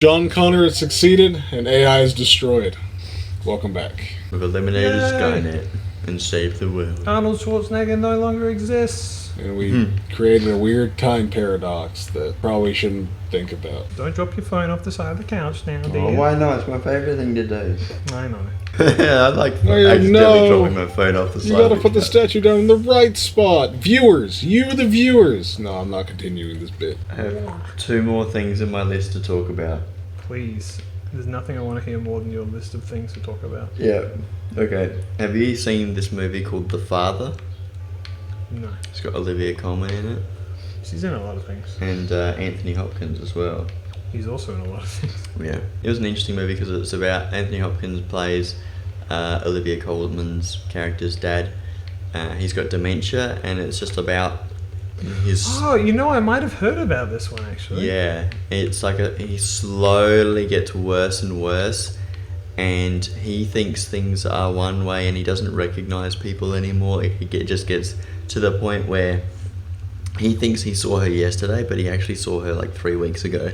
John Connor has succeeded, and AI is destroyed. Welcome back. We've eliminated Yay. Skynet and saved the world. Arnold Schwarzenegger no longer exists. And we created a weird time paradox that probably shouldn't think about. Don't drop your phone off the side of the couch now, do Oh, you? why not? It's my favourite thing to do. I know. Yeah, I like Oh, accidentally no. dropping my phone off the side. You gotta of put the couch. statue down in the right spot. Viewers, you the viewers. No, I'm not continuing this bit. I have two more things in my list to talk about. Please. There's nothing I want to hear more than your list of things to talk about. Yeah. Okay. Have you seen this movie called The Father? No. It's got Olivia Colman in it She's in a lot of things. and Anthony Hopkins as well. He's also in a lot of things. Yeah, it was an interesting movie because it's about Anthony Hopkins plays Olivia Colman's character's dad. He's got dementia, and it's just about his. Oh, you know, I might have heard about this one actually. Yeah, it's like he slowly gets worse and worse, and he thinks things are one way, and he doesn't recognize people anymore. Just gets to the point where he thinks he saw her yesterday, but he actually saw her like 3 weeks ago.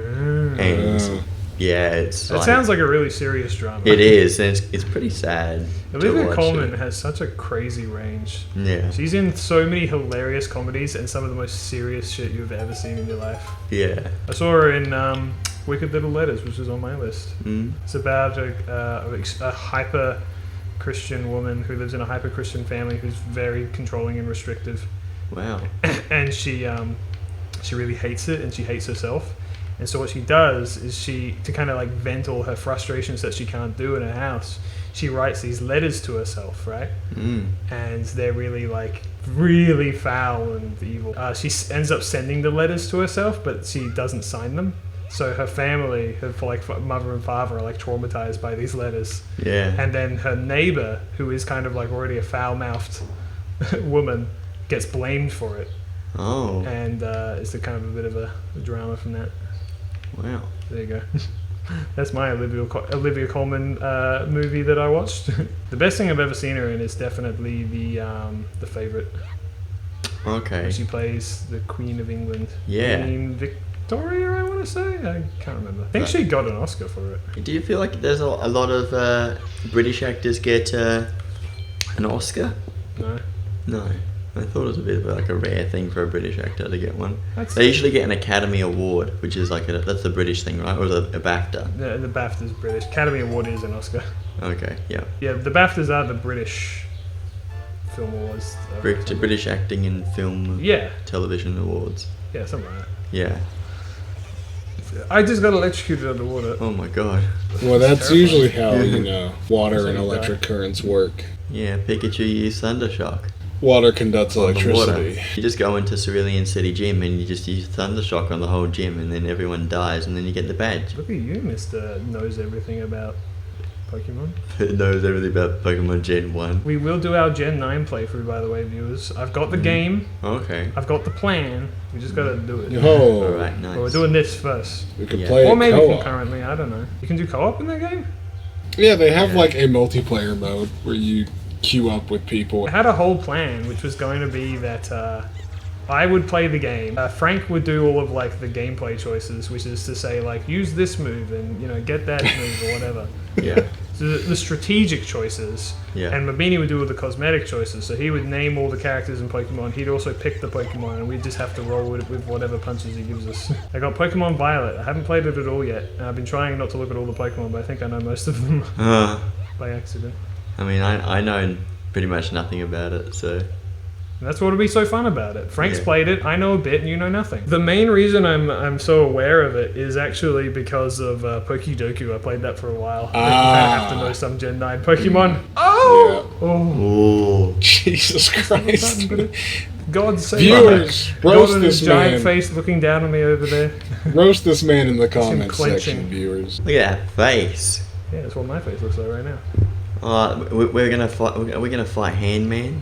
And yeah, it's That sounds like a really serious drama. it is, and it's pretty sad. to Olivia watch Colman it. has such a crazy range. Yeah, She's in so many hilarious comedies and some of the most serious shit you've ever seen in your life. yeah. I saw her in Wicked Little Letters, which is on my list. Mm. It's about a hyper Christian woman who lives in a hyper Christian family who's very controlling and restrictive, Wow. and she really hates it, and she hates herself. And so what she does is to kind of like vent all her frustrations that she can't do in her house, she writes these letters to herself, right? Mm. And they're really foul and evil. She ends up sending the letters to herself, but she doesn't sign them. So her family, her mother and father, are like traumatized by these letters. Yeah. And then her neighbor, who is kind of like already a foul-mouthed woman, gets blamed for it. Oh. And it's a kind of a bit of a drama from that. Wow. There you go. That's my Olivia Colman movie that I watched. The best thing I've ever seen her in is definitely the Favourite. Okay. She plays the Queen of England. Yeah. Queen Victoria, I want to say. I can't remember. I think she got an Oscar for it. Do you feel like there's a lot of British actors get an Oscar? No. No. I thought it was a bit of like a rare thing for a British actor to get one. That's They usually get an Academy Award, which is like that's the British thing, right? Or a BAFTA. the BAFTA's British. Academy Award is an Oscar. Okay, yeah. Yeah, the BAFTAs are the British Film Awards. British Acting and Film Yeah. Television Awards. Yeah, something like that. Yeah. I just got electrocuted underwater. Oh my god. Well, that's terrifying. usually how, water and So you electric currents work. Yeah, Pikachu used Thundershock. Water conducts On the water. electricity. You just go into Cerulean City Gym and you just use Thundershock on the whole gym, and then everyone dies, and then you get the badge. Look at you, Mr. Knows everything about Pokemon. It knows everything about Pokemon Gen 1. We will do our Gen 9 playthrough, by the way, viewers. I've got the game. Okay. I've got the plan. We just gotta do it. Oh, Alright, nice. But we're doing this first. we could Yeah. play Or it maybe co-op. concurrently, I don't know. You can do co-op in that game? Yeah, they have Yeah. like a multiplayer mode where you queue up with people. I had a whole plan, which was going to be that I would play the game. Frank would do all of like the gameplay choices, which is to say like use this move and get that move or whatever. Yeah. So the strategic choices. Yeah. And Mabini would do all the cosmetic choices. So he would name all the characters in Pokemon. He'd also pick the Pokemon, and we'd just have to roll with whatever punches he gives us. I got Pokemon Violet. I haven't played it at all yet. And I've been trying not to look at all the Pokemon, but I think I know most of them by accident. I mean, I know pretty much nothing about it, so... And that's what'll be so fun about it. Frank's Yeah. played it, I know a bit, and you know nothing. The main reason I'm so aware of it is actually because of Pokidoku. I played that for a while. I have to know some Gen 9 Pokemon. Oh! Oh! Oh. Jesus Christ. God save Viewers, God roast and his this giant man. face looking down on me over there. Roast this man in the comments clenching. section, viewers. Look at that face. Yeah, that's what my face looks like right now. We're gonna fight. We're gonna fight Handman.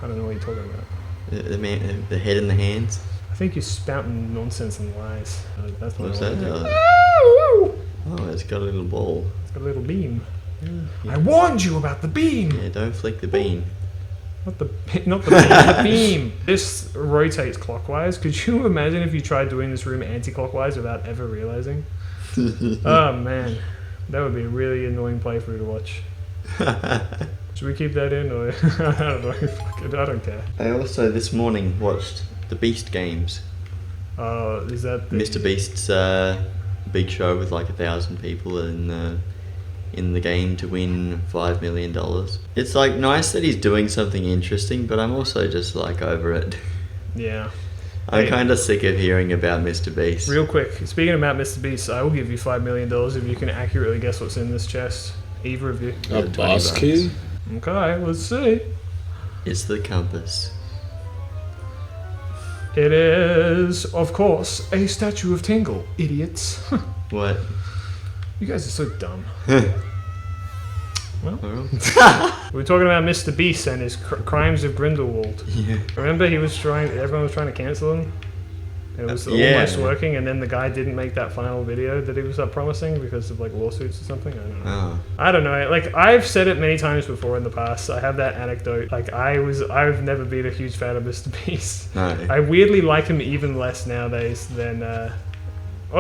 I don't know what you're talking about. The man, the head and the hands. I think you're spouting nonsense and lies. That's not What's what that? I do. Oh, it's got a little ball. It's got a little beam. Yeah. I warned you about the beam! Yeah, don't flick the bean. Not the beam, the beam. This rotates clockwise. Could you imagine if you tried doing this room anti-clockwise without ever realizing? Oh man, that would be a really annoying playthrough to watch. Should we keep that in, or I don't know. I don't care. I also this morning watched the Beast games. Is that the, MrBeast's big show with like 1,000 people in the game to win $5 million. It's like nice that he's doing something interesting, but I'm also just like over it. Yeah. I'm kind of sick of hearing about MrBeast. Real quick, speaking about MrBeast, I will give you $5 million if you can accurately guess what's in this chest. Either of you. A boss key? Okay, let's see. It's the compass. It is, of course, a statue of Tingle, idiots. What? You guys are so dumb. Well, Well, we were talking about MrBeast and his crimes of Grindelwald. yeah. Remember, everyone was trying to cancel him? And it was Yeah. almost working, and then the guy didn't make that final video that he was promising because of like lawsuits or something. I don't know. Oh. I don't know. Like I've said it many times before in the past. I have that anecdote. Like I've never been a huge fan of MrBeast. No. I weirdly like him even less nowadays than. Well,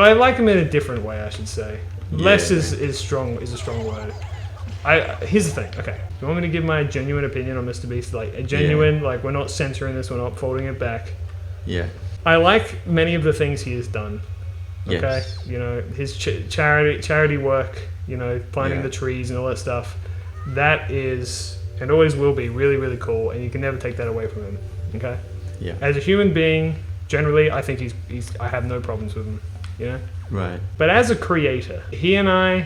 I like him in a different way, I should say. Less Yeah. is a strong word. Here's the thing. Okay, you want me to give my genuine opinion on MrBeast? Like a genuine, like we're not censoring this, we're not folding it back. Yeah. I like many of the things he has done. Okay, Yes. you know his charity work. You know, planting Yeah. the trees and all that stuff. That is and always will be really, really cool, and you can never take that away from him. Okay. Yeah. As a human being, generally, I think he's. I have no problems with him. You know. Right. But as a creator, he and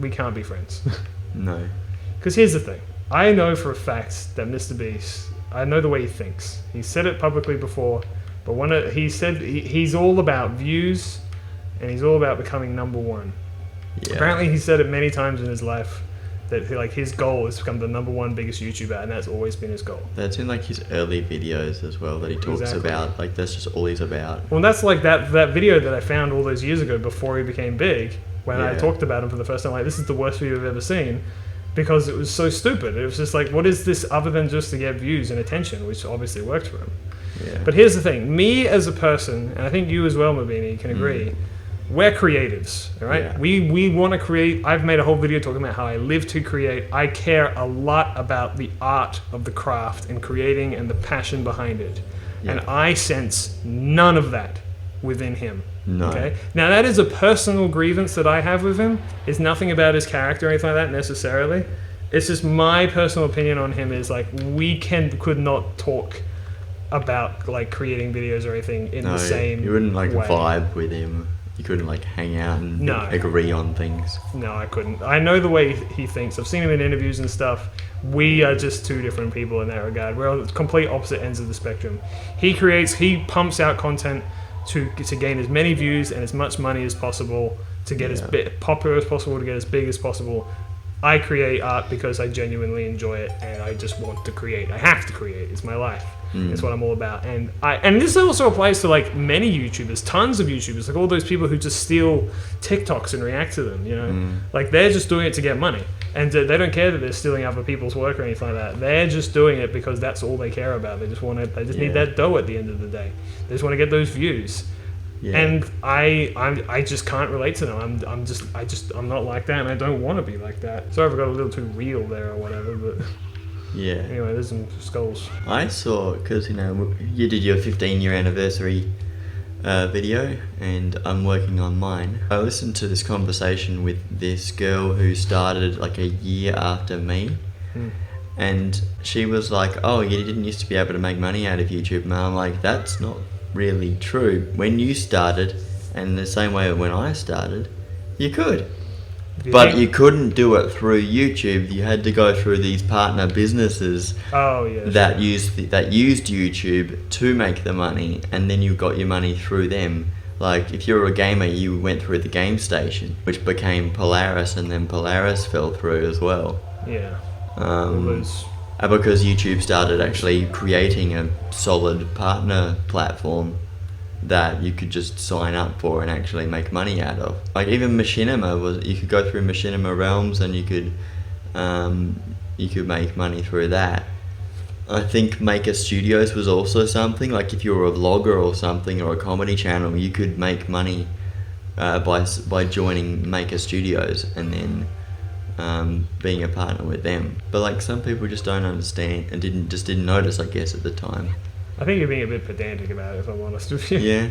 we can't be friends. No. Because here's the thing. I know for a fact that MrBeast, I know the way he thinks. He said it publicly before, but he said he's all about views, and he's all about becoming number one. Yeah. Apparently, he said it many times in his life that like his goal is to become the number one biggest YouTuber, and that's always been his goal. That's in like his early videos as well that he talks Exactly. about. Like that's just all he's about. Well, that's like that video that I found all those years ago before he became big, when I Yeah. talked about him for the first time. Like, this is the worst video I've ever seen, because it was so stupid. It was just like, what is this other than just to get views and attention, which obviously worked for him. Yeah. But here's the thing. Me as a person, and I think you as well, Mabini, can agree, we're creatives, all right? Yeah. We want to create. I've made a whole video talking about how I live to create. I care a lot about the art of the craft and creating and the passion behind it. Yeah. And I sense none of that within him. No. Okay. Now that is a personal grievance that I have with him. It's nothing about his character or anything like that necessarily. It's just my personal opinion on him is like could not talk about like creating videos or anything in No, the same you wouldn't like way. vibe with him. You couldn't like hang out and No. agree on things. No, I couldn't. I know the way he thinks. I've seen him in interviews and stuff. We are just two different people in that regard. We're on complete opposite ends of the spectrum. He pumps out content to gain as many views and as much money as possible, to get as popular as possible, to get as big as possible. I create art because I genuinely enjoy it, and I just want to create. I have to create. It's my life. It's what I'm all about. And this also applies to like many YouTubers, tons of YouTubers, like all those people who just steal TikToks and react to them, you know? Like they're just doing it to get money. And they don't care that they're stealing other people's work or anything like that. They're just doing it because that's all they care about. They just need that dough at the end of the day. They just want to get those views. Yeah. And I just can't relate to them. I'm not like that, and I don't want to be like that. Sorry if I got a little too real there or whatever, but Yeah. anyway, there's some skulls. I saw, because you know, you did your 15-year anniversary video, and I'm working on mine. I listened to this conversation with this girl who started like a year after me, and she was like, "Oh, you didn't used to be able to make money out of YouTube," and I'm like, "That's not really true. When you started, and the same way when I started, you could." But you couldn't do it through YouTube. You had to go through these partner businesses that used YouTube to make the money, and then you got your money through them. Like if you're a gamer, you went through the Game Station, which became Polaris, and then Polaris fell through as well. Yeah. Because YouTube started actually creating a solid partner platform that you could just sign up for and actually make money out of. Like even Machinima you could go through Machinima Realms, and you could make money through that. I think Maker Studios was also something, like if you were a vlogger or something, or a comedy channel, you could make money by joining Maker Studios and then being a partner with them. But like some people just don't understand and didn't notice, I guess, at the time. I think you're being a bit pedantic about it, if I'm honest with you. Yeah.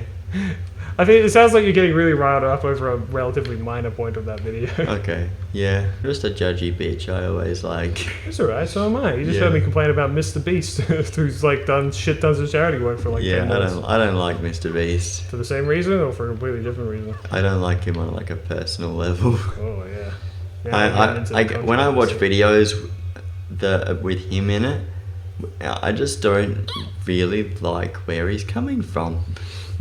I think it sounds like you're getting really riled up over a relatively minor point of that video. Okay. Yeah. Just a judgy bitch. I always like. It's alright, so am I. You just Yeah. heard me complain about MrBeast, who's like done shit tons of charity work for like 10 years. I don't like MrBeast. For the same reason or for a completely different reason? I don't like him on like a personal level. Oh, yeah. Yeah, When I watch videos with him in it, I just don't really like where he's coming from.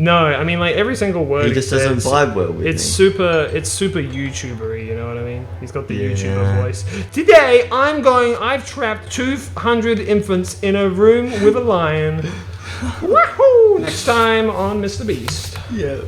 No, I mean, like, every single word He just doesn't says, vibe well with me. it's super YouTubery, you know what I mean? He's got the Yeah. YouTuber voice. Today, I've trapped 200 infants in a room with a lion. Wahoo! Next time on MrBeast. Yeah.